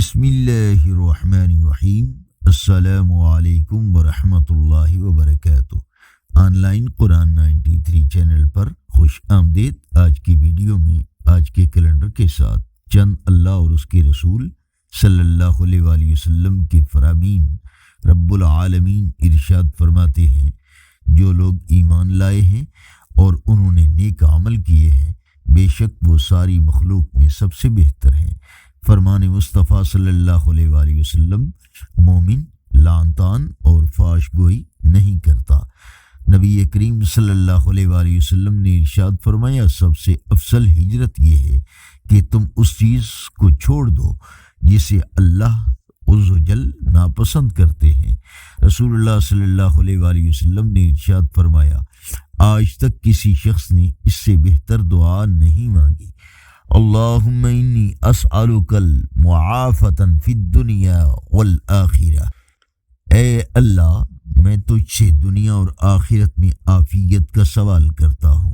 بسم اللہ الرحمن الرحیم۔ السلام علیکم ورحمۃ اللہ وبرکاتہ۔ آن لائن قرآن 93 چینل پر خوش آمدید۔ آج کی ویڈیو میں آج کے کیلنڈر کے ساتھ چند اللہ اور اس کے رسول صلی اللہ علیہ وآلہ وسلم کے فرامین رب العالمین ارشاد فرماتے ہیں، جو لوگ ایمان لائے ہیں اور انہوں نے نیک عمل کیے ہیں، بے شک وہ ساری مخلوق میں سب سے بہتر ہیں۔ فرمان مصطفیٰ صلی اللہ علیہ وآلہ وسلم مومن لعن طعن اور فحش گوئی نہیں کرتا۔ نبی کریم صلی اللہ علیہ وآلہ وسلم نے ارشاد فرمایا، سب سے افضل ہجرت یہ ہے کہ تم اس چیز کو چھوڑ دو جسے اللہ عز و جل ناپسند کرتے ہیں۔ رسول اللہ صلی اللہ علیہ وآلہ وسلم نے ارشاد فرمایا، آج تک کسی شخص نے اس سے بہتر دعا نہیں مانگی، اللہم انی اسألک المعافۃ فی الدنیا والآخرہ، اے اللہ میں تجھ سے دنیا اور آخرت میں عافیت کا سوال کرتا ہوں۔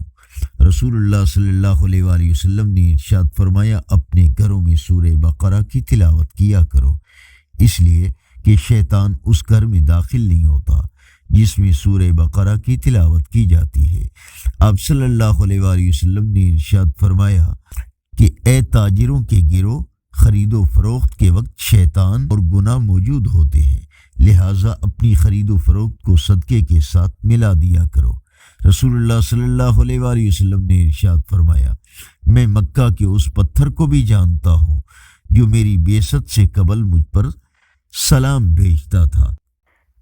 رسول اللہ صلی اللہ علیہ وآلہ وسلم نے ارشاد فرمایا، اپنے گھروں میں سورہ بقرہ کی تلاوت کیا کرو، اس لیے کہ شیطان اس گھر میں داخل نہیں ہوتا جس میں سورہ بقرہ کی تلاوت کی جاتی ہے۔ آپ صلی اللہ علیہ وآلہ وسلم نے ارشاد فرمایا کہ اے تاجروں کے گروہ، خرید و فروخت کے وقت شیطان اور گناہ موجود ہوتے ہیں، لہٰذا اپنی خرید و فروخت کو صدقے کے ساتھ ملا دیا کرو۔ رسول اللہ صلی اللہ علیہ وآلہ وسلم نے ارشاد فرمایا، میں مکہ کے اس پتھر کو بھی جانتا ہوں جو میری بعثت سے قبل مجھ پر سلام بھیجتا تھا۔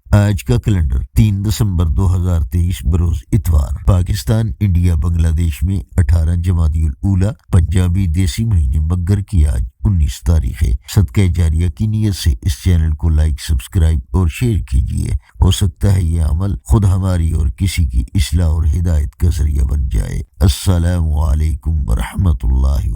آج کا کیلنڈر 3 دسمبر 2023 بروز اتوار، پاکستان انڈیا بنگلہ دیش میں 18 جمادی الاولیٰ، پنجابی دیسی مہینے مگر کی آج 19 تاریخ ہے۔ صدقہ جاریہ کی نیت سے اس چینل کو لائک، سبسکرائب اور شیئر کیجیے، ہو سکتا ہے یہ عمل خود ہماری اور کسی کی اصلاح اور ہدایت کا ذریعہ بن جائے۔ السلام علیکم ورحمۃ اللہ